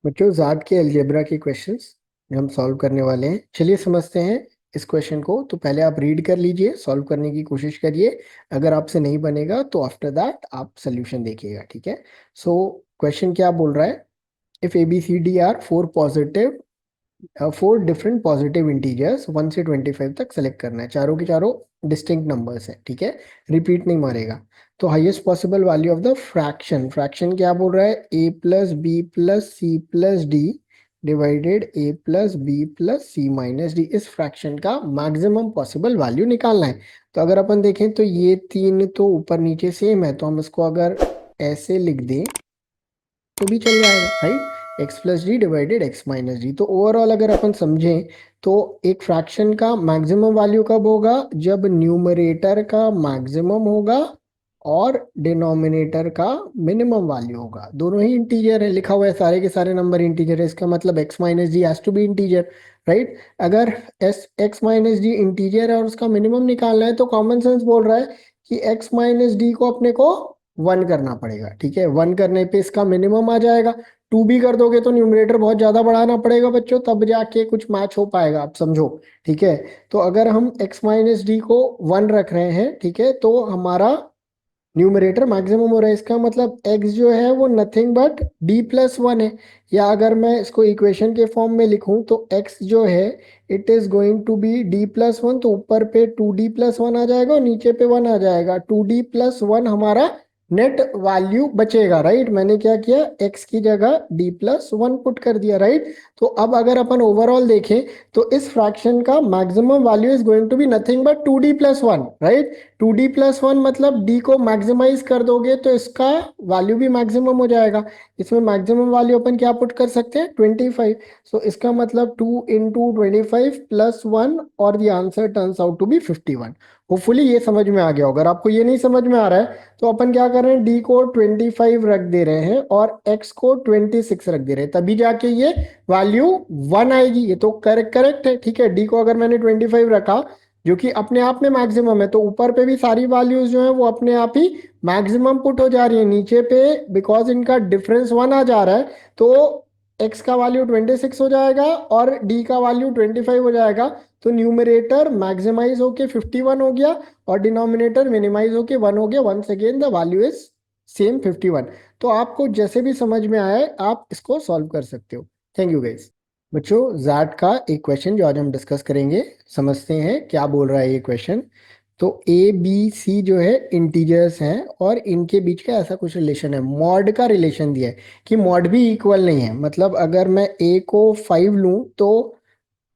बच्चों जाट के अलजेब्रा के क्वेश्चंस हम सॉल्व करने वाले हैं। चलिए समझते हैं इस क्वेश्चन को। तो पहले आप रीड कर लीजिए, सॉल्व करने की कोशिश करिए। अगर आपसे नहीं बनेगा तो आफ्टर दैट आप सोल्यूशन देखिएगा, ठीक है। सो क्वेश्चन क्या बोल रहा है? If A B C D are four different positive integers 1 से 25 तक सेलेक्ट करना है। चारों के चारों डिस्टिंक्ट नंबर्स है, ठीक है। रिपीट नहीं मारेगा। तो highest possible value of the fraction, fraction क्या बोल रहा है? A plus B plus C plus D divided A plus B plus C minus D. इस फ्रैक्शन का मैक्सिमम पॉसिबल वैल्यू निकालना है। तो अगर अपन देखें तो ये तीन तो ऊपर नीचे सेम है, तो हम इसको अगर ऐसे लिख दें तो भी चल जाएगा, right. X plus D divided x minus D. तो ओवरऑल अगर अपन समझें तो एक फ्रैक्शन का मैक्सिमम वैल्यू कब होगा? जब न्यूमरेटर का मैक्सिमम होगा और डिनोमिनेटर का मिनिमम वैल्यू होगा। दोनों ही इंटीजर है, लिखा हुआ है सारे के सारे नंबर इंटीजर है, इसका मतलब x minus d has to be integer, right. अगर एक्स माइनस डी इंटीजर है और उसका मिनिमम निकालना है तो कॉमन सेंस बोल रहा है कि एक्स माइनस डी को अपने को 1 करना पड़ेगा, ठीक है। 1 करने पे इसका मिनिमम आ जाएगा। 2 भी कर दोगे तो न्यूमरेटर बहुत ज्यादा बढ़ाना पड़ेगा बच्चों, तब जाके कुछ मैच हो पाएगा, आप समझो, ठीक है। तो अगर हम x माइनस डी को 1 रख रहे हैं, ठीक है, तो हमारा न्यूमरेटर मैक्सिमम हो रहा है। इसका मतलब x जो है वो नथिंग बट d प्लस 1 है। या अगर मैं इसको इक्वेशन के फॉर्म में लिखूं तो x जो है it is going to be d plus 1। तो ऊपर पे 2d प्लस 1 आ जाएगा और नीचे पे 1 आ जाएगा। 2d प्लस 1 हमारा नेट वैल्यू बचेगा, राइट। मैंने क्या किया, x की जगह d प्लस 1 पुट कर दिया, राइट। तो अब अगर अपन ओवरऑल देखें तो इस फ्रैक्शन का maximum value is going to be nothing but 2d plus 1, right. 2d plus 1 मतलब d को मैक्सिमाइज कर दोगे तो इसका वैल्यू भी मैक्सिमम हो जाएगा। इसमें मैक्सिमम वैल्यू अपन क्या पुट कर सकते हैं? 25। सो इसका मतलब 2 इंटू 25 प्लस 1 और the answer turns out to be 51। Hopefully ये समझ में आ गया। अगर आपको ये नहीं समझ में आ रहा है तो अपन क्या कर रहे हैं, डी को 25 रख दे रहे हैं और एक्स को 26 रख दे रहे हैं, तभी जाके ये वैल्यू 1 आएगी। ये तो करेक्ट करेक्ट है, ठीक है। डी को अगर मैंने 25 रखा जो कि अपने आप में मैक्सिमम है, तो ऊपर पे भी सारी वैल्यूज जो है वो अपने आप ही मैक्सिमम पुट हो जा रही है। नीचे पे बिकॉज इनका डिफरेंस 1 आ जा रहा है तो x का वैल्यू 26 हो जाएगा और d का वैल्यू 25 हो जाएगा। तो न्यूमरेटर मैक्सिमाइज होके 51 हो गया और डिनोमिनेटर मिनिमाइज होके 1 हो गया। Once again the value is same 51। तो आपको जैसे भी समझ में आए आप इसको सॉल्व कर सकते हो। Thank you guys. बच्चों जैट का एक क्वेश्चन जो आज हम डिस्कस करेंगे, समझते हैं क्या बोल रहा है ये क्वेश्चन। तो ए बी सी जो है इंटीजर्स हैं और इनके बीच का ऐसा कुछ रिलेशन है, मॉड का रिलेशन दिया है कि मॉड भी इक्वल नहीं है। मतलब अगर मैं ए को 5 लूं तो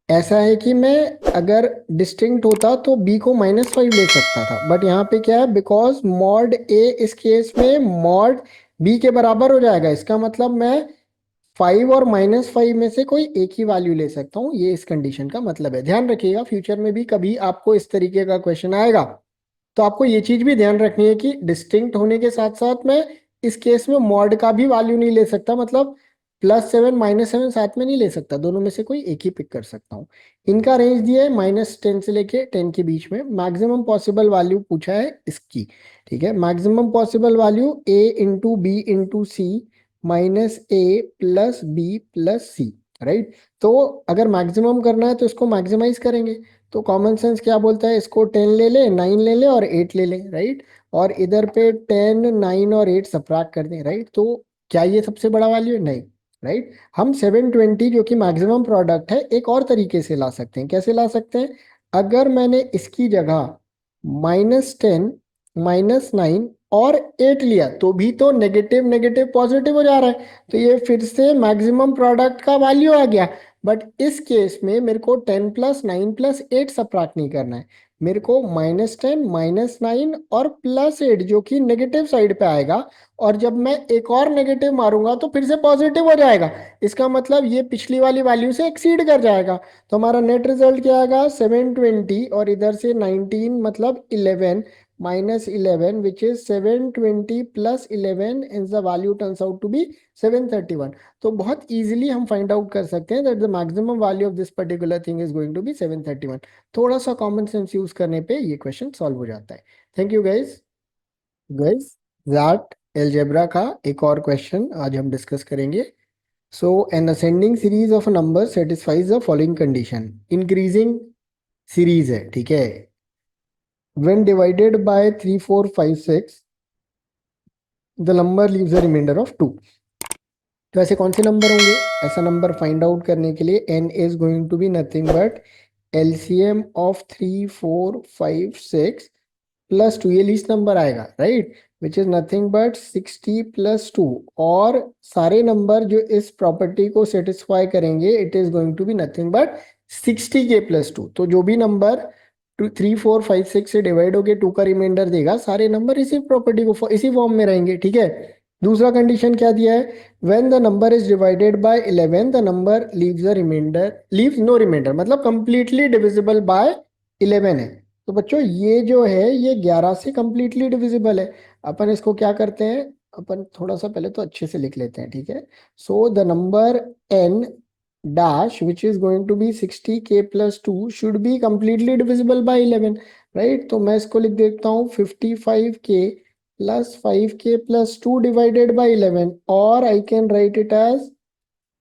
ऐसा है कि मैं अगर डिस्टिंक्ट होता तो बी को -5 ले सकता था, बट यहाँ पे क्या है, बिकॉज मॉड ए इस केस में मॉड बी के बराबर हो जाएगा। इसका मतलब मैं 5 और -5 में से कोई एक ही वैल्यू ले सकता हूँ। ये इस कंडीशन का मतलब है। ध्यान रखिएगा फ्यूचर में भी कभी आपको इस तरीके का क्वेश्चन आएगा तो आपको ये चीज भी ध्यान रखनी है कि डिस्टिंक्ट होने के साथ साथ मैं इस केस में मॉड का भी वैल्यू नहीं ले सकता। मतलब +7 -7 साथ में नहीं ले सकता, दोनों में से कोई एक ही पिक कर सकता हूँ। इनका रेंज दिया है -10 से लेके 10 के बीच में। मैक्सिमम पॉसिबल वैल्यू पूछा है इसकी, ठीक है। Maximum possible value a into b into c minus a plus B plus c, right. तो अगर मैक्सिमम करना है तो इसको मैक्सिमाइज करेंगे। तो कॉमन सेंस क्या बोलता है, इसको 10 ले ले, 9 ले ले और 8 ले ले, राइट। और इधर पे 10 9 और 8 सबट्रैक्ट कर दें, राइट। तो क्या ये सबसे बड़ा वैल्यू है? नहीं, राइट। हम 720 जो कि मैक्सिमम प्रोडक्ट है एक और तरीके से ला सकते हैं। कैसे ला सकते हैं? अगर मैंने इसकी जगह -10 -9 और 8 लिया तो भी तो नेगेटिव नेगेटिव पॉजिटिव हो जा रहा है, तो ये फिर से मैक्सिमम प्रोडक्ट का वैल्यू आ गया। बट इस केस में मेरे को 10 प्लस 9 प्लस 8 सबट्रैक्ट नहीं करना है। मेरे को -10 -9 और +8 जो कि नेगेटिव साइड पे आएगा, और जब मैं एक और नेगेटिव मारूंगा तो फिर से पॉजिटिव हो जाएगा। इसका मतलब ये पिछली वाली वैल्यू से एक्सीड कर जाएगा। तो हमारा नेट रिजल्ट क्या आएगा? 720 और इधर से 19 मतलब 11 -11 which is 720 plus 11 and the value turns out to be 731। तो बहुत इजीली हम फाइंड आउट कर सकते हैं that the maximum value of this particular thing is going to be 731। थोड़ा सा कॉमन सेंस यूज करने पे ये क्वेश्चन सॉल्व हो जाता है। Thank you guys. Guys that algebra का एक और क्वेश्चन आज हम डिस्कस करेंगे। So an ascending series of a number satisfies the following condition. Increasing series है, ठीक है. When divided by 3, 4, 5, 6, the number leaves a remainder of 2. तो ऐसे कौन से नंबर होंगे? ऐसा नंबर फाइंड आउट करने के लिए n is going to be nothing but LCM of 3, 4, 5, 6 plus 2. ये लीस्ट नंबर आएगा, right, which is nothing but 60 plus 2. और सारे नंबर जो इस प्रॉपर्टी को सेटिस्फाई करेंगे it is going to be nothing but 60 के प्लस 2. तो जो भी नंबर 3, 4, 5, 6 से डिवाइड होके 2 का रिमाइंडर देगा, सारे नंबर इसी प्रॉपर्टी को इसी फॉर्म में रहेंगे, ठीक है. दूसरा कंडीशन क्या दिया है? When the number is divided by 11 the number leaves a remainder, leaves no remainder, मतलब कंप्लीटली डिविजिबल बाय 11 है. तो बच्चों ये जो है ये 11 से कंप्लीटली डिविजिबल है. अपन इसको क्या करते हैं, अपन थोड़ा सा पहले तो अच्छे से लिख लेते हैं, ठीक है. So the number n dash which is going to be 60k plus 2 should be completely divisible by 11, right. तो मैं इसको लिख देता हूँ 55k plus 5k plus 2 divided by 11, or I can write it as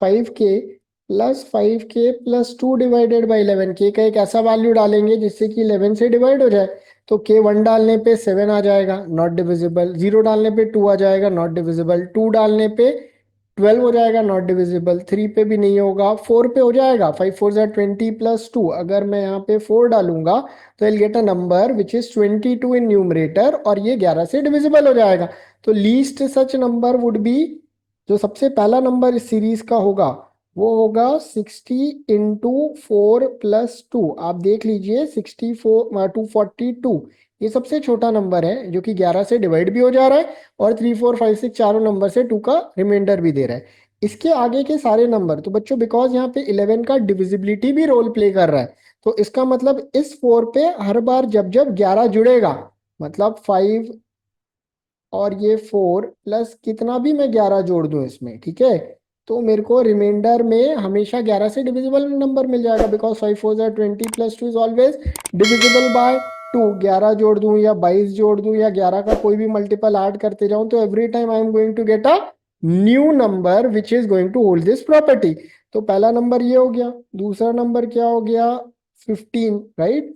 5k plus 5k plus 2 divided by 11. के का एक ऐसा वैल्यू डालेंगे जिससे कि 11 से डिवाइड हो जाए. तो k 1 डालने पे 7 आ जाएगा, नॉट डिविजिबल. 0 डालने पे 2 आ जाएगा, नॉट डिविजिबल. 2 डालने पे 12 हो जाएगा, नॉट डिविजिबल. 3 पे भी नहीं होगा, 4 पे हो जाएगा. 5 4 ज़ा 20 प्लस 2. अगर मैं यहाँ पे 4 डालूंगा तो I get a number which is 22 in numerator, और ये 11 से डिविजिबल हो जाएगा. तो least such number would be, जो सबसे पहला नंबर इस सीरीज का होगा वो होगा 60 इंटू 4 प्लस 2. आप देख लीजिए 64 242. ये सबसे छोटा नंबर है जो कि 11 से डिवाइड भी हो जा रहा है और 3, 4, 5, 6 चारों नंबर से 2 का रिमाइंडर भी दे रहा है. इसके आगे के सारे नंबर, तो बच्चों बिकॉज यहाँ पे 11 का डिविजिबिलिटी भी रोल प्ले कर रहा है, तो इसका मतलब इस 4 पे हर बार जब जब 11 जुड़ेगा, मतलब 5 और ये 4 प्लस कितना भी मैं 11 जोड़ दूं इसमें, ठीक है, तो मेरे को रिमाइंडर में हमेशा 11 से डिविजिबल नंबर मिल जाएगा. बिकॉज 5 4 ज़ा 20 plus 2 is always divisible by 2. 11 जोड़ दूं या 22 जोड़ दूं या 11 का कोई भी मल्टीपल ऐड करते जाऊं, तो every time I am going to get a new number which is going to hold this property. तो पहला नंबर ये हो गया. दूसरा नंबर क्या हो गया? 15, राइट,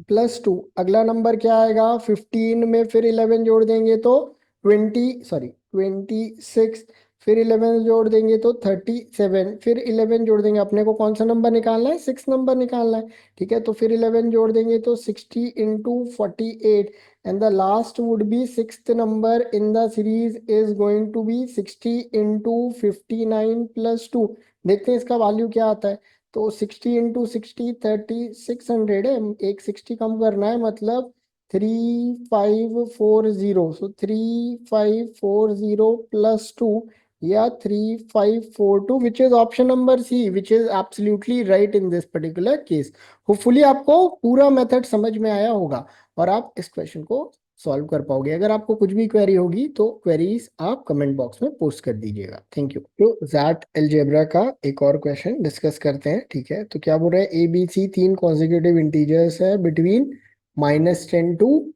प्लस 2. अगला नंबर क्या आएगा? 15 में फिर 11 जोड़ देंगे तो 26. फिर 11 जोड़ देंगे तो 37. फिर 11 जोड़ देंगे, अपने को कौन सा नंबर निकालना है? 6 नंबर निकालना है, ठीक है. तो फिर 11 जोड़ देंगे तो 60 into 48, and the last would be sixth number in the series is going to be 60 into 59 plus 2. देखते हैं इसका वैल्यू क्या आता है. तो 60 इंटू 60 3600 है. एक 60 कम करना है, मतलब 3540. सो 3540 प्लस 2 या 3542, which is option number C, which is absolutely right in this particular case. Hopefully आपको पूरा मेथड समझ में आया होगा और आप इस क्वेश्चन को सॉल्व कर पाओगे. अगर आपको कुछ भी क्वेरी होगी तो क्वेरीज आप कमेंट बॉक्स में पोस्ट कर दीजिएगा. Thank you. तो जैट अलजेब्रा का एक और क्वेश्चन डिस्कस करते हैं, ठीक है. तो क्या बोल रहे हैं? ए बी सी तीन कॉन्जिक्यूटिव इंटीजर्स है between -10 to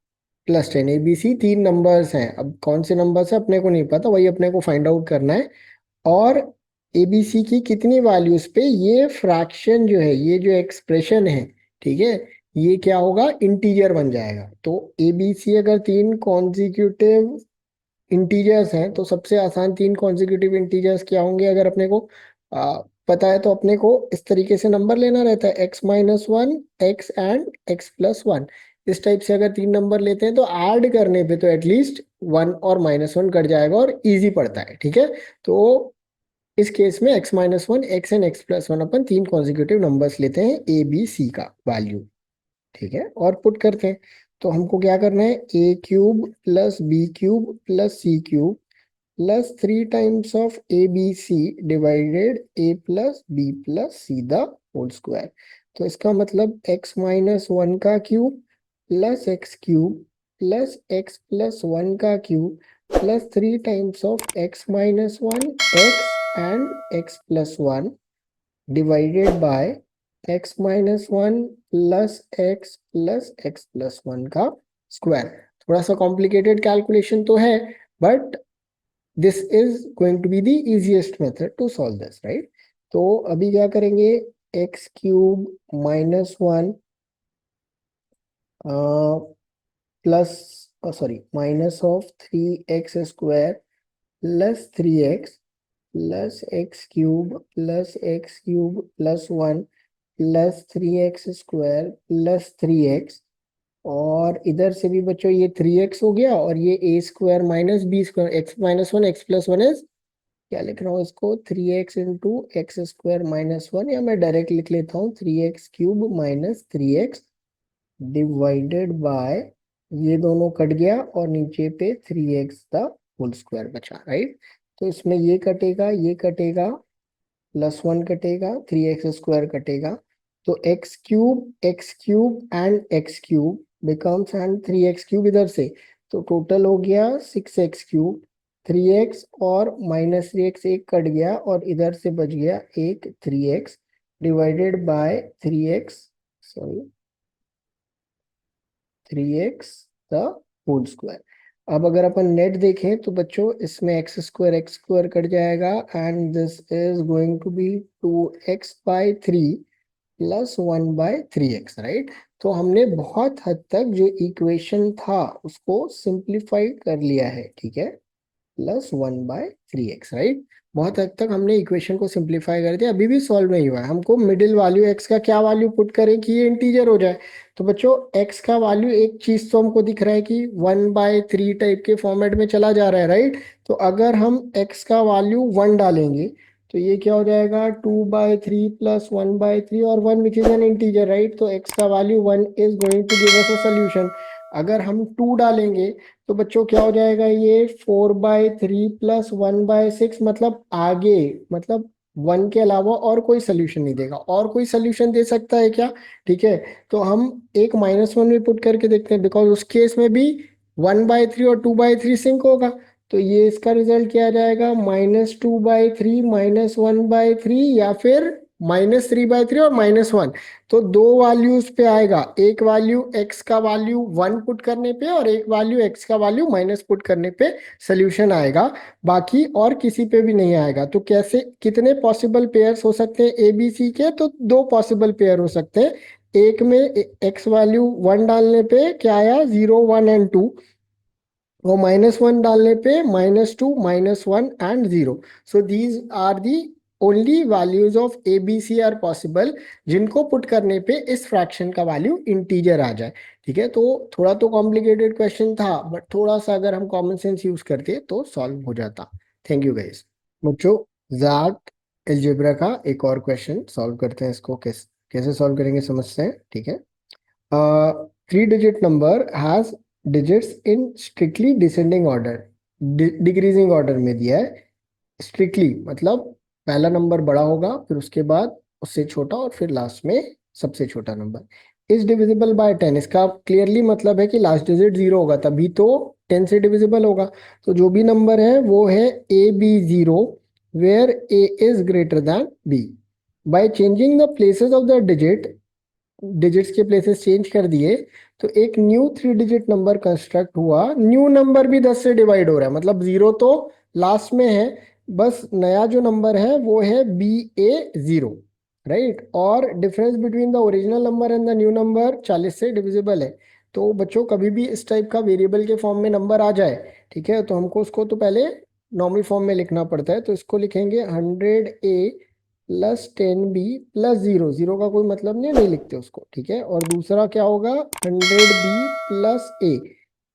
+10. A B C तीन नंबर्स हैं. अब कौन से नंबर्स है अपने को नहीं पता, वही अपने को फाइंड आउट करना है. और एबीसी की कितनी वैल्यूज पे ये फ्रैक्शन जो है, ये जो एक्सप्रेशन है, ठीक है, ये क्या होगा? इंटीजर बन जाएगा. तो एबीसी अगर तीन कॉन्जिक्यूटिव इंटीजर्स हैं तो सबसे आसान तीन कॉन्जिक्यूटिव इंटीजर्स क्या होंगे? अगर अपने को पता है तो अपने को इस तरीके से नंबर लेना रहता है, x-1 x एंड x+1. इस टाइप से अगर तीन नंबर लेते हैं तो ऐड करने पे तो एटलीस्ट 1 और -1 कट जाएगा और इजी पड़ता है, ठीक है. तो इस केस में x-1 x एंड x+1 अपन तीन कॉन्जिक्यूटिव नंबर्स लेते हैं ए बी सी का वैल्यू, ठीक है, और पुट करते हैं. तो हमको क्या करना है? a³ plus b³ plus c³ plus 3 times of ABC divided a plus b plus c the whole square. तो इसका मतलब x-1 का cube plus x³ plus x+1 का cube plus 3 times of x-1 x and x+1 divided by x-1 plus x+1 का square. थोड़ा सा complicated calculation तो है, but this is going to be the easiest method to solve this, right? तो अभी क्या करेंगे, x cube minus one plus sorry minus of three x square plus three x plus x cube plus one plus three x square plus three x, और इधर से भी बच्चों ये थ्री एक्स हो गया, और ये A square minus B square, X minus one X plus one is, क्या लिख रहा हूँ इसको, three X into X square minus one, या मैं डायरेक्ट लिख लेता हूँ three x cube minus three x divided by, ये दोनों कट गया और नीचे पे three x the whole square बचा, राइट? तो इसमें ये कटेगा, प्लस वन कटेगा, थ्री एक्स स्क्वायर कटेगा, तो X cube and x cube becomes, and three x cube इधर से, तो टोटल हो गया six x cube, three x और माइनस थ्री एक्स एक कट गया और इधर से बच गया एक three x divided by three x, sorry three x the whole square. अब अगर अपन नेट देखें तो बच्चों इसमें एक्स स्क्वायर कट जाएगा, and this is going to be two x by three plus one by three x, right? तो हमने बहुत हद तक जो इक्वेशन था उसको सिंप्लीफाई कर लिया है, ठीक है, plus one by three x, right? बहुत हद तक हमने इक्वेशन को सिंप्लीफाई कर दिया, अभी भी सॉल्व नहीं हुआ है। हमको मिडिल वैल्यू एक्स का क्या वैल्यू पुट करें कि ये इंटीजर हो जाए। तो बच्चों एक्स का वैल्यू एक चीज तो हमको दिख रहा है कि वन बाय थ्री टाइप के फॉर्मेट में चला जा रहा है, राइट? तो अगर हम एक्स का वैल्यू वन डालेंगे तो ये क्या हो जाएगा, two by three plus one by three, और one which is an integer, right? तो एक्स का value one is going to give us a solution. अगर हम टू डालेंगे तो बच्चों क्या हो जाएगा, ये four by three plus one by six, मतलब आगे, मतलब वन के अलावा और कोई सोल्यूशन नहीं देगा। और कोई सोल्यूशन दे सकता है क्या? ठीक है, तो हम एक माइनस वन भी पुट करके देखते हैं, बिकॉज उस केस में भी वन बाय थ्री और टू बाय थ्री सिंक होगा। तो ये इसका रिजल्ट क्या आ जाएगा, minus two by three minus one by three, या फिर माइनस थ्री बाय थ्री और माइनस वन। तो दो वैल्यूज पे आएगा, एक वैल्यू एक्स का वैल्यू वन पुट करने पे और एक वैल्यू एक्स का वैल्यू माइनस पुट करने पे सोल्यूशन आएगा, बाकी और किसी पे भी नहीं आएगा। तो कैसे, कितने पॉसिबल पेयर्स हो सकते हैं ए बी सी के, तो दो पॉसिबल पेयर हो सकते हैं। एक में एक्स वैल्यू वन डालने पे क्या आया, जीरो वन एंड टू, और माइनस वन डालने पे minus two minus one and zero. So these are the only values of a B c are possible, जिनको पुट करने पे इस फ्रैक्शन का वैल्यू इंटीजर आ जाए। ठीक है, तो थोड़ा तो कॉम्प्लिकेटेड क्वेश्चन था, बट थोड़ा सा अगर हम कॉमन सेंस यूज करते तो सॉल्व हो जाता। Thank you guys. बच्चों ज़ाट अलजेब्रा का एक और क्वेश्चन सॉल्व करते हैं, इसको कैसे कैसे सॉल्व करेंगे समझते हैं, ठीक है। Three digit number has digits in strictly descending order, decreasing order में दिया है। स्ट्रिक्टली मतलब पहला नंबर बड़ा होगा, फिर उसके बाद उससे छोटा, और फिर लास्ट में सबसे छोटा number. Is divisible by ten, इसका क्लियरली मतलब है कि लास्ट डिजिट जीरो होगा तभी तो टेन से डिविजिबल होगा। तो जो भी नंबर है वो है a b zero, where a is greater than b. By changing the places of the digits के प्लेसेस चेंज कर दिए, तो एक new three digit number construct हुआ। न्यू नंबर भी 10 से डिवाइड हो रहा है, मतलब जीरो तो लास्ट में है, बस नया जो नंबर है वो है बी ए जीरो, राइट? और difference between the original number and the new number 40 से डिविजिबल है। तो बच्चों कभी भी इस टाइप का वेरिएबल के फॉर्म में नंबर आ जाए, ठीक है, तो हमको उसको तो पहले नॉर्मल फॉर्म में लिखना पड़ता है। तो इसको लिखेंगे hundred A plus ten B plus zero, zero का कोई मतलब नहीं, नहीं लिखते उसको, ठीक है। और दूसरा क्या होगा, हंड्रेड बी प्लस ए,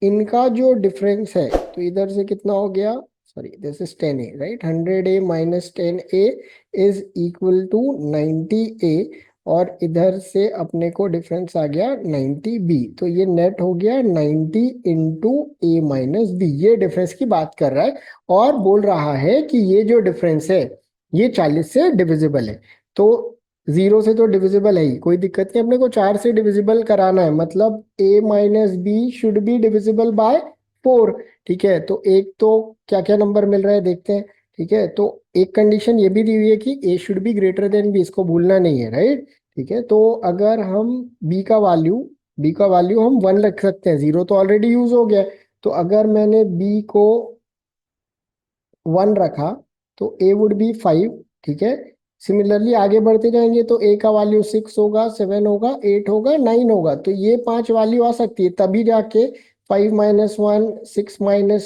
इनका जो डिफरेंस है तो इधर से कितना हो गया, sorry this is ten a, right? Hundred a minus ten a is equal to 90 a, और इधर से अपने को डिफरेंस आ गया 90 बी, तो ये नेट हो गया 90 इंटू ए माइनस बी। ये डिफरेंस की बात कर रहा है और बोल रहा है कि ये जो डिफरेंस है ये 40 से डिविजिबल है। तो जीरो से तो डिविजिबल है ही, कोई दिक्कत नहीं, अपने को चार से डिविजिबल कराना है, मतलब A minus B should be divisible by four. ठीक है, तो एक तो क्या क्या नंबर मिल रहा है देखते हैं। ठीक है, तो एक कंडीशन ये भी दी हुई है कि A should be greater than B, इसको भूलना नहीं है, राइट? ठीक है, तो अगर हम बी का वैल्यू हम वन रख सकते हैं, जीरो तो ऑलरेडी यूज हो गया है। तो अगर मैंने बी को 1 रखा तो ए वुड बी 5, ठीक है। सिमिलरली आगे बढ़ते जाएंगे तो ए का वैल्यू 6 होगा, 7 होगा, 8 होगा, 9 होगा, तो ये 5 वैल्यू आ सकती है, तभी जाके 5 - 1, 6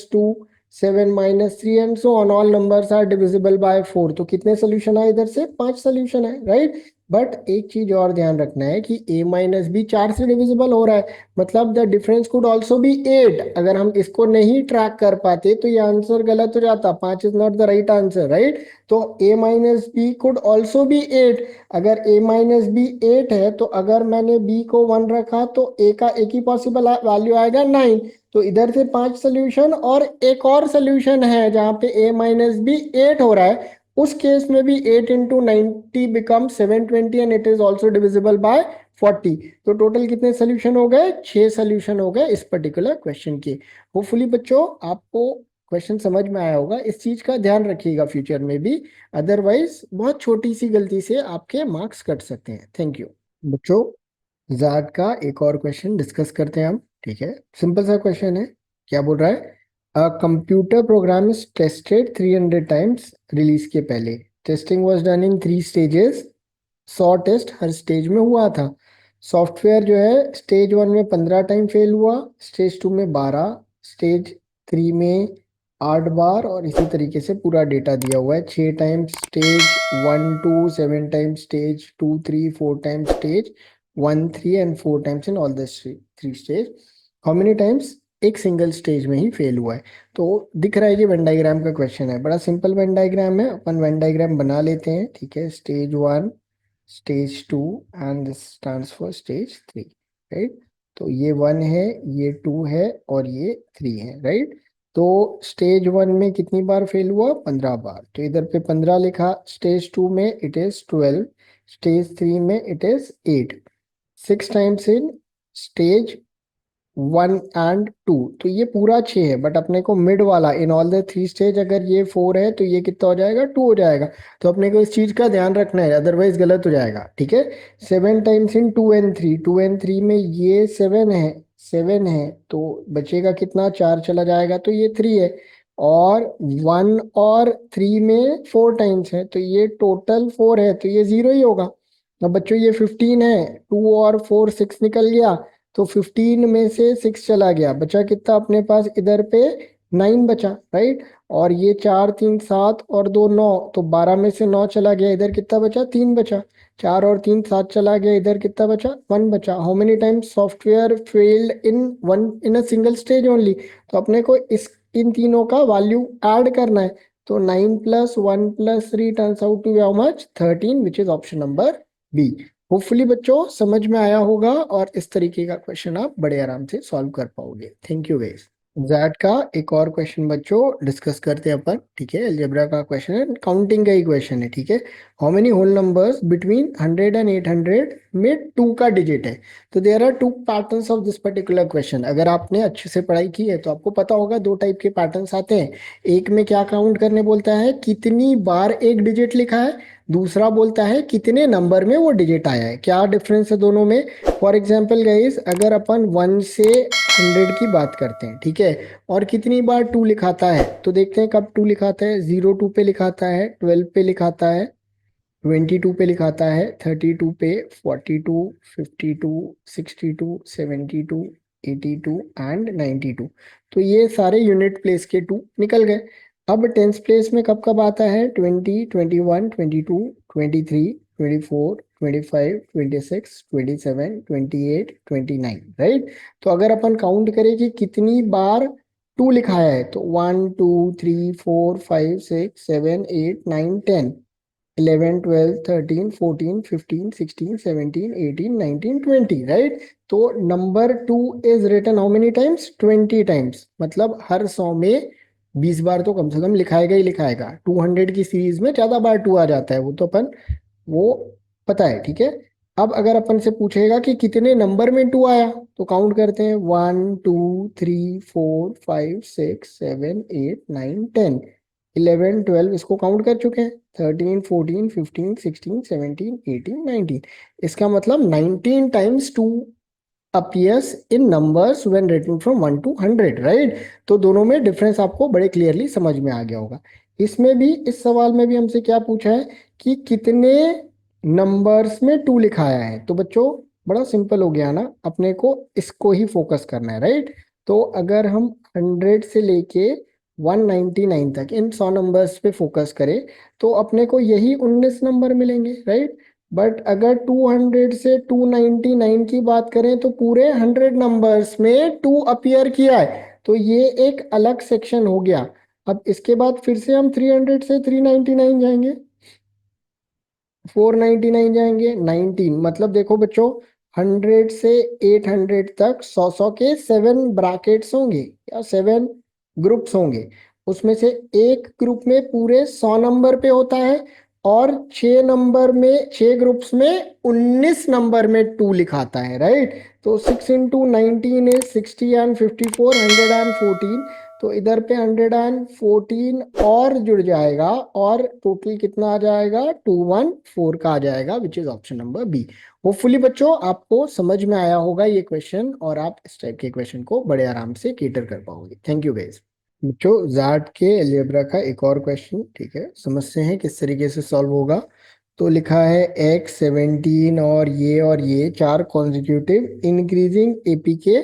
- 2, 7 - 3 and so on all numbers are divisible by 4। तो कितने सोल्यूशन है इधर से? 5 सोल्यूशन है, राइट। बट एक चीज और ध्यान रखना है कि a माइनस बी 4 से डिविजिबल हो रहा है, मतलब the difference could also be 8। अगर हम इसको नहीं ट्रैक कर पाते तो ये आंसर गलत हो जाता, 5 is not the right answer, right. तो a minus b could also be 8। अगर a माइनस बी 8 है तो अगर मैंने b को 1 रखा तो a का एक ही पॉसिबल वैल्यू आएगा 9। तो इधर से 5 सोल्यूशन और एक और सोल्यूशन है जहां पे a माइनस बी 8 हो रहा है, उस केस में भी 8 into 90 become 720 and it is also divisible by 40। तो टोटल कितने सोल्यूशन हो गए? 6 सोल्यूशन हो गए इस पर्टिकुलर क्वेश्चन के। होपफुली बच्चों आपको क्वेश्चन समझ में आया होगा, इस चीज का ध्यान रखिएगा फ्यूचर में भी, अदरवाइज बहुत छोटी सी गलती से आपके मार्क्स कट सकते हैं। थैंक यू बच्चों। जाट का एक और क्वेश्चन डिस्कस करते हैं हम, ठीक है। सिंपल सा क्वेश्चन है, क्या बोल रहा है? A computer program is tested 300 times release के पहले। Testing was done in 3 stages. 100 test हर स्टेज में हुआ था। सॉफ्टवेयर जो है स्टेज 1 में 15 टाइम फेल हुआ, स्टेज 2 में 12, स्टेज 3 में 8 बार, और इसी तरीके से पूरा डेटा दिया हुआ है। 6 time stage 1 2, 7 time stage 2 3, 4 time stage 1 3 and 4 times in all the 3 stage. How many times? एक सिंगल स्टेज में ही फेल हुआ है। तो दिख रहा है कि वेन डायग्राम का क्वेश्चन है, बड़ा सिंपल वेन डायग्राम है, अपन वेन डायग्राम बना लेते हैं, ठीक है। Stage 1, stage 2 and this stands for stage 3, right. तो ये 1 है, ये 2 है और ये 3 है, राइट। तो स्टेज 1 में कितनी बार फेल हुआ? 15 बार, तो इधर पे 15 लिखा। स्टेज 2 में इट इज 12, स्टेज 3 में it is 8। 6 times in stage 1 and 2, तो ये पूरा 6 है, बट अपने को मिड वाला इन ऑल द 3 स्टेज अगर ये 4 है तो ये कितना हो जाएगा? 2 हो जाएगा। तो अपने को इस चीज का ध्यान रखना है, अदरवाइज गलत हो जाएगा, ठीक है। 7 टाइम्स इन 2 and 3, 2 and 3 में ये 7 है, 7 है, तो बचेगा कितना? 4 चला जाएगा तो ये 3 है। और 1 और 3 में 4 टाइम्स है तो ये टोटल 4 है, तो ये 0 ही होगा। अब बच्चों ये 15 है, 2 और 4 6 निकल गया, तो 15 में से 6 चला गया, बचा कितना अपने पास इधर पे? 9 बचा, राइट। और ये 4 3 7 और 2 9, तो 12 में से 9 चला गया, इधर कितना बचा? 3 बचा। 4 और 3 7 चला गया, इधर कितना बचा? 1 बचा। How many times software failed in a single stage only? तो अपने को इस इन तीनों का वैल्यू ऐड करना है। तो 9 + 1 + 3 turns out to how much? 13, which is option number B. Hopefully बच्चों समझ में आया होगा और इस तरीके का क्वेश्चन आप बड़े आराम से सॉल्व कर पाओगे। Thank you guys. जैट का एक और क्वेश्चन बच्चों डिस्कस करते हैं अपन, ठीक है। अलजेब्रा का क्वेश्चन है, काउंटिंग का ही क्वेश्चन है, ठीक है। How many whole numbers between 100 and 800 में 2 का डिजिट है? तो there are 2 patterns of this particular question. अगर आपने अच्छे से पढ़ाई की है तो आपको पता होगा 2 टाइप के पैटर्न्स आते हैं। एक में क्या काउंट करने बोलता है? कितनी बार एक डिजिट लिखा है। दूसरा बोलता है कितने नंबर में वो डिजिट आया है। क्या डिफरेंस है दोनों में? फॉर एग्जाम्पल गाइस, अगर अपन 1 से 100 की बात करते हैं, ठीक है, और कितनी बार 2 लिखाता है, तो देखते हैं कब 2 लिखाता है। 02 पे लिखाता है, 12 पे लिखाता है, 22 पे लिखाता है, 32 पे, 42, 52, 62, 72, 82 एंड 92। तो ये सारे यूनिट प्लेस के 2 निकल गए। अब टेंस प्लेस में कब कब आता है? 20, 21, 22, 23, 24, 25, 26, 27, 28, 29, राइट। तो अगर अपन काउंट करें कि कितनी बार 2 लिखाया है, तो 1 2 3 4 5 6 7 8 9 10, 11 12 13 14 15 16 17 18 19 20, राइट। तो number 2 is written how many times? 20 times, मतलब हर 100 में 20 बार तो कम से कम लिखाएगा ही लिखाएगा। 200 की सीरीज में ज्यादा बार 2 आ जाता है, वो तो अपन वो पता है, ठीक है। अब अगर अपन से पूछेगा कि कितने नंबर में 2 आया, तो काउंट करते हैं, 1 2 3 4 5 6 7 8 9 10, 11 12, इसको काउंट कर चुके हैं। 13 14 15 16 17 18 19, इसका मतलब 19 times 2 appears in numbers when written from 1 to 100, right. तो दोनों में डिफरेंस आपको बड़े क्लियरली समझ में आ गया होगा। इसमें भी, इस सवाल में भी हमसे क्या पूछा है कि कितने नंबर्स में टू लिखाया है। तो बच्चों बड़ा सिंपल हो गया ना, अपने को इसको ही फोकस करना है, राइट। तो अगर हम 100 से लेके 199 तक इन 100 नंबर्स पे फोकस करें तो अपने को यही 19 नंबर मिलेंगे, राइट। बट अगर 200 से 299 की बात करें तो पूरे 100 नंबर्स में टू अपीयर किया है, तो ये एक अलग सेक्शन हो गया। अब इसके बाद फिर से हम 300 से 399 जाएंगे, 499 जाएंगे, 19, मतलब देखो बच्चों 100 से 800 तक 100 के 7 ब्रैकेट्स होंगे या 7 ग्रुप्स होंगे। उसमें से एक ग्रुप में पूरे 100 नंबर पे होता है और 6 नंबर में, 6 ग्रुप्स में 19 नंबर में टू लिखाता है, राइट। तो 6 इंटू 19 इज 60 एंड 54, 114। तो इधर पे 114 और जुड़ जाएगा और टोटल कितना आ जाएगा, 214 का आ जाएगा, which is option number B. Hopefully बच्चों आपको समझ में आया होगा ये क्वेश्चन और आप इस टाइप के क्वेश्चन को बड़े आराम से केटर कर पाओगे। Thank you guys. बच्चों जाट के अलजेब्रा का एक और क्वेश्चन, ठीक है, समझते हैं किस तरीके से सॉल्व होगा। तो लिखा है एक्स 17 और ये चार कॉन्जिक्यूटिव इंक्रीजिंग एपी के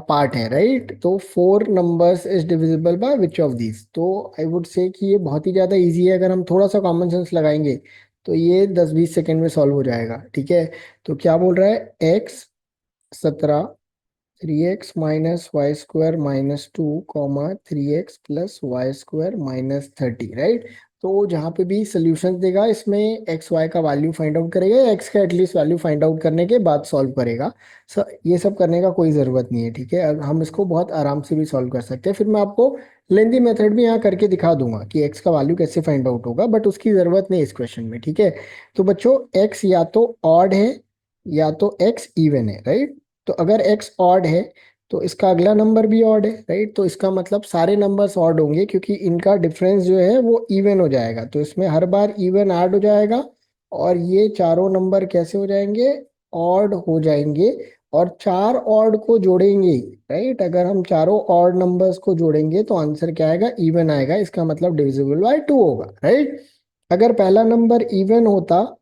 पार्ट है, राइट। तो 4 numbers is divisible by which of these. तो आई वुड से कि ये बहुत ही ज्यादा इजी है, अगर हम थोड़ा सा कॉमन सेंस लगाएंगे तो ये 10-20 सेकंड में सॉल्व हो जाएगा, ठीक है। तो क्या बोल रहा है, x 17, 3x minus y square minus 2 comma 3x plus y square minus 30, right. तो जहाँ पे भी सोल्यूशन देगा इसमें एक्स वाई का वैल्यू फाइंड आउट करेगा या एक्स का एटलीस्ट वैल्यू फाइंड आउट करने के बाद सॉल्व करेगा। सो ये सब करने का कोई ज़रूरत नहीं है, ठीक है। हम इसको बहुत आराम से भी सॉल्व कर सकते हैं। फिर मैं आपको लेंदी मेथड भी यहाँ करके दिखा दूंगा कि एक्स का वैल्यू कैसे फाइंड आउट होगा, बट उसकी ज़रूरत नहीं इस क्वेश्चन में, ठीक है। तो बच्चों एक्स या तो ऑड है या तो एक्स इवन है, राइट। तो अगर x ऑड है तो इसका अगला नंबर भी ऑड है, राइट। तो इसका मतलब सारे नंबर्स ऑड होंगे क्योंकि इनका डिफरेंस जो है वो इवन हो जाएगा, तो इसमें हर बार इवन ऐड हो जाएगा और ये चारों नंबर कैसे हो जाएंगे, ऑड हो जाएंगे। और चार ऑड को जोड़ेंगे, राइट, अगर हम चारों ऑड नंबर्स को जोड़ेंगे तो आंसर क्या आएगा, इवन आएगा। इसका मतलब डिविजिबल बाय 2 होगा, राइट। अगर पहला नंबर इवन होता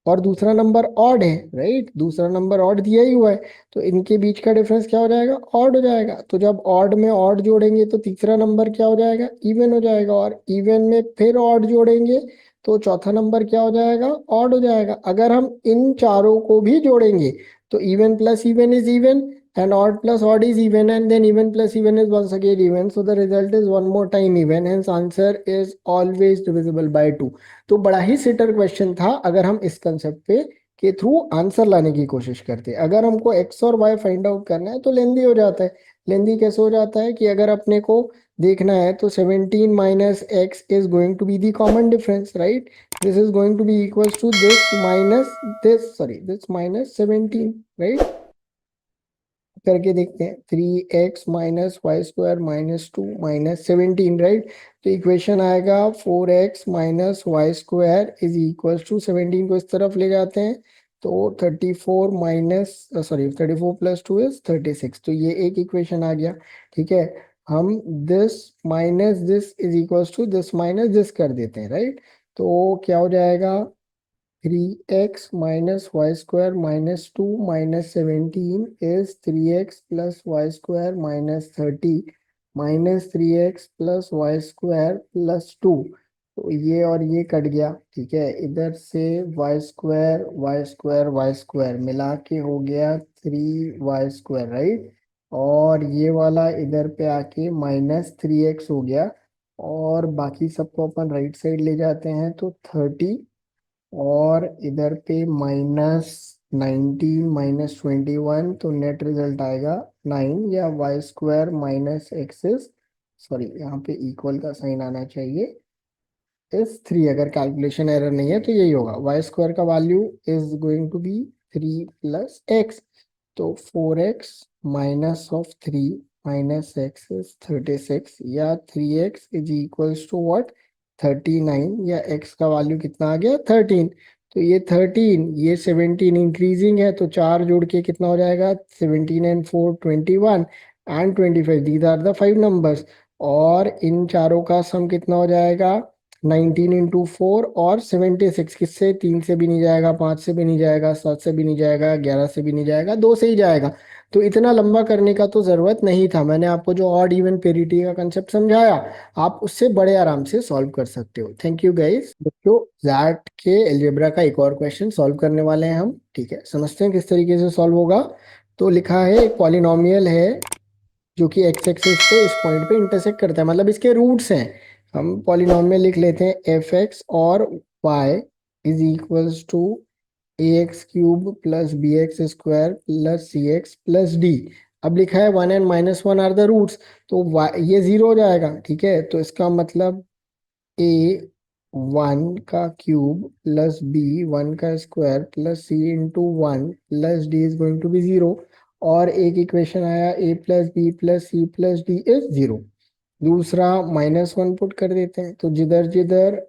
और दूसरा नंबर ऑड है, राइट, दूसरा नंबर ऑड दिया ही हुआ है, तो इनके बीच का डिफरेंस क्या हो जाएगा, ऑड हो जाएगा। तो जब ऑड में ऑड जोड़ेंगे तो तीसरा नंबर क्या हो जाएगा, इवन हो जाएगा, और इवन में फिर ऑड जोड़ेंगे तो चौथा नंबर क्या हो जाएगा, ऑड हो जाएगा। अगर हम इन चारों को भी जोड़ेंगे तो even plus even is even and odd plus odd is even and then even plus even is once again even, so the result is one more time even, hence answer is always divisible by 2। तो बड़ा ही seater question था अगर हम इस concept पे के through answer लाने की कोशिश करते। अगर हमको एक्स और वाई फाइंड आउट करना है तो लेंदी हो जाता है। लेंदी कैसे हो जाता है कि अगर अपने को देखना है तो 17 minus x is going to be the common difference, right. This is going to be equals to this minus this, sorry this minus 17, right. करके देखते हैं, 3x minus y square minus 2 minus 17, right. तो equation आएगा 4x minus y square is equal to 17 को इस तरफ ले जाते हैं तो 34 माइनस, सॉरी 34 प्लस 2 इज 36। तो ये एक इक्वेशन आ गया, ठीक है। हम this minus this is equal to this minus this कर देते हैं, राइट। तो क्या हो जाएगा, 3x minus y square minus 2 minus 17 is 3x plus y square minus 30 minus 3x plus y square plus 2। तो ये और ये कट गया, ठीक है। इधर से y स्क्वायर मिला के हो गया 3y स्क्वायर, राइट। और ये वाला इधर पे आके -3x हो गया और बाकी सबको अपन राइट साइड ले जाते हैं तो 30 और इधर पे -19 -21, तो नेट रिजल्ट आएगा 9 या y square minus x, sorry यहाँ पे इक्वल का साइन आना चाहिए, इज 3। अगर कैलकुलेशन एरर नहीं है तो यही होगा, वाई स्क्वायर का value is going to be 3 plus x. तो 4x minus of 3 minus x is 36 या 3x is equals to what, 39, या x का वैल्यू कितना आ गया, 13। तो ये 13, ये 17 इंक्रीजिंग है तो चार जोड़ के कितना हो जाएगा, 17 and 4 21 and 25, these are the 5 numbers. और इन चारों का सम कितना हो जाएगा 19 इंटू 4 और 76। किससे? 3 से भी नहीं जाएगा, 5 से भी नहीं जाएगा, 7 से भी नहीं जाएगा, 11 से भी नहीं जाएगा, 2 से ही जाएगा। तो इतना लंबा करने का तो जरूरत नहीं था। मैंने आपको जो ऑड इवन पेरिटी का कंसेप्ट समझाया, आप उससे बड़े आराम से सॉल्व कर सकते हो। Thank you guys. बच्चों, जैट के एलजेब्रा का एक और क्वेश्चन सॉल्व करने वाले हैं हम। ठीक है, समझते हैं किस तरीके से सॉल्व होगा। तो लिखा है एक पॉलिनोमियल है जो कि एक्स एक्सिस पे इस पॉइंट पे इंटरसेक्ट करता है, मतलब इसके रूट्स हैं। हम पॉलिनोमियल लिख लेते हैं एफ एक्स और y is equals to a x cube plus b x square plus c x plus d. अब लिखा है 1 and -1 आर द रूट्स, तो ये 0 हो जाएगा। ठीक है, तो इसका मतलब ए 1 का क्यूब प्लस बी 1 का square plus C into 1 plus D is going to be 0। और एक इक्वेशन आया A plus B plus C plus D is 0। दूसरा -1 पुट कर देते हैं, तो जिधर जिधर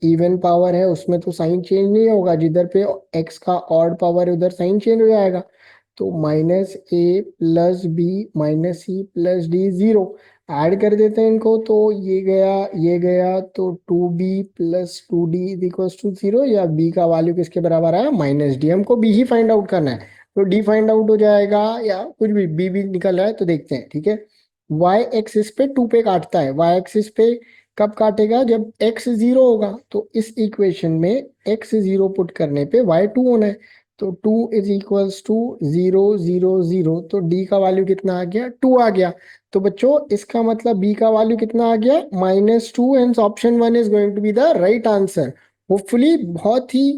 इवन पावर है उसमें तो साइन चेंज नहीं होगा, जिधर पे एक्स का ऑड पावर है उधर साइन चेंज हो जाएगा। तो -a plus b minus c plus d 0। Add कर देते हैं इनको, तो ये गया, तो 2b plus 2d is equals to 0, या b का वैल्यू किसके बराबर आया -d। हमको b ही फाइंड आउट करना है, तो d फाइंड आउट हो जाएगा, या कुछ भी b भी निकल रहा है तो देखते हैं। ठीक है, y एक्सिस पे 2 पे काटता है। y एक्सिस पे कब काटेगा? जब x 0 होगा। तो इस इक्वेशन में x 0 पुट करने पे y 2 होना है, तो 2 इज इक्वल्स टू 0 0 0। तो d का वैल्यू कितना आ गया? 2 आ गया। तो बच्चों इसका मतलब b का वैल्यू कितना आ गया? -2। And option 1 is going to be the right answer. Hopefully बहुत ही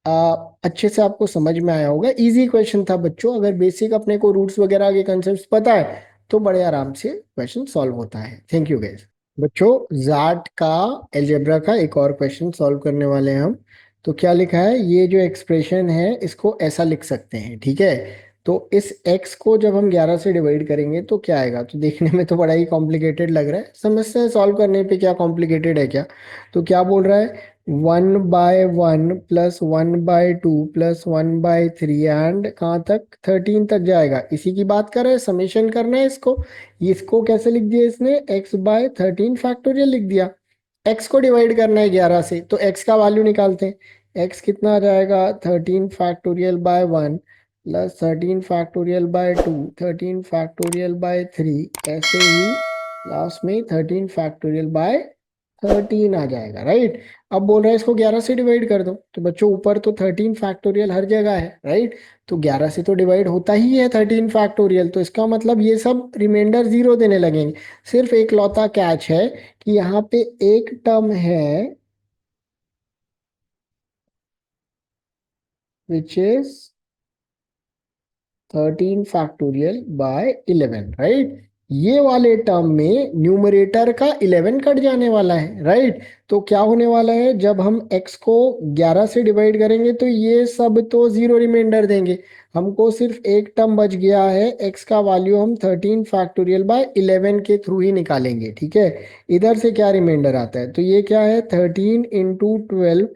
अच्छे से आपको समझ में आया होगा। इजी क्वेश्चन था बच्चों, अगर बेसिक अपने को रूट्स वगैरह के कंसेप्ट पता है तो बड़े आराम से क्वेश्चन सॉल्व होता है। Thank you guys. बच्चों, जाट का एल्जेब्रा का एक और क्वेश्चन सॉल्व करने वाले हैं हम। तो क्या लिखा है? ये जो एक्सप्रेशन है इसको ऐसा लिख सकते हैं। ठीक है, तो इस x को जब हम 11 से डिवाइड करेंगे तो क्या आएगा? तो देखने में तो बड़ा ही कॉम्प्लिकेटेड लग रहा है, समझते हैं सॉल्व करने पे क्या कॉम्प्लिकेटेड है क्या। तो क्या बोल रहा है? 1/1 प्लस 1/2 प्लस 1/3 एंड कहाँ तक? 13 तक जाएगा। इसी की बात कर रहे हैं, समेशन करना है इसको। इसको कैसे लिख दिया इसने? x/13 फैक्टोरियल लिख दिया। x को डिवाइड करना है 11 से, तो x का वैल्यू निकालते हैं। x कितना आ जाएगा? 13 factorial by 1 plus 13 factorial by 2 13 factorial by 3, ऐसे ही लास्ट में 13 फैक्टोरियल बाय 13 आ जाएगा। राइट, अब बोल रहा है इसको 11 से डिवाइड कर दो। तो बच्चों ऊपर तो 13 फैक्टोरियल हर जगह है, राइट, तो 11 से तो डिवाइड होता ही है 13 फैक्टोरियल, तो इसका मतलब ये सब रिमाइंडर 0 देने लगेंगे। सिर्फ एक लौता कैच है कि यहाँ पे एक टर्म है which is 13 factorial by 11, right. ये वाले टर्म में न्यूमरेटर का 11 कट जाने वाला है, राइट। तो क्या होने वाला है? जब हम x को 11 से डिवाइड करेंगे तो ये सब तो 0 रिमाइंडर देंगे। हमको सिर्फ एक टर्म बच गया है, x का वैल्यू हम 13 फैक्टोरियल बाय 11 के थ्रू ही निकालेंगे। ठीक है, इधर से क्या रिमाइंडर आता है? तो ये क्या है? 13 into 12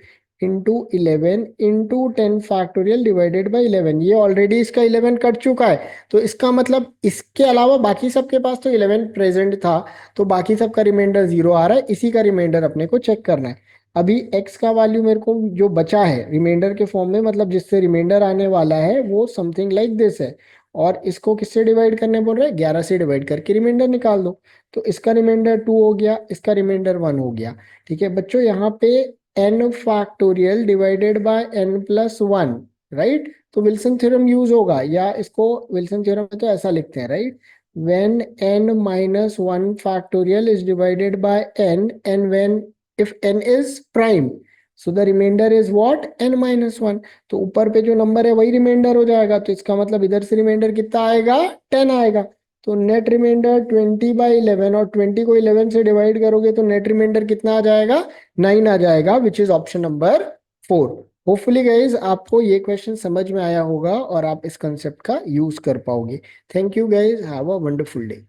into 11 into 10 factorial divided by 11। ये ऑलरेडी इसका 11 कट चुका है, तो इसका मतलब इसके अलावा बाकी सबके पास तो 11 प्रेजेंट था, तो बाकी सबका रिमाइंडर 0 आ रहा है। इसी का रिमाइंडर अपने को चेक करना है। अभी x का वैल्यू मेरे को जो बचा है रिमाइंडर के फॉर्म में, मतलब जिससे रिमाइंडर आने वाला है वो समथिंग लाइक दिस है। और इसको किससे डिवाइड करने बोल रहे हैं? 11 से डिवाइड करके रिमाइंडर निकाल दो। तो इसका रिमाइंडर 2 हो गया, इसका रिमाइंडर 1 हो गया। ठीक है बच्चों, यहाँ पे n factorial divided by n plus 1, right. तो विल्सन थ्योरम यूज होगा, या इसको विल्सन थ्योरम में तो ऐसा लिखते हैं, right, when n minus 1 factorial is divided by n, and when if n is prime, so the remainder is what? n minus 1। तो ऊपर पे जो नंबर है वही रिमाइंडर हो जाएगा, तो इसका मतलब इधर से रिमाइंडर कितना आएगा? 10 आएगा। तो नेट रिमाइंडर 20/11, और 20 को 11 से डिवाइड करोगे तो नेट रिमाइंडर कितना आ जाएगा? 9 आ जाएगा, which is option number 4। Hopefully guys आपको ये क्वेश्चन समझ में आया होगा और आप इस कंसेप्ट का यूज कर पाओगे। Thank you guys, have a wonderful day.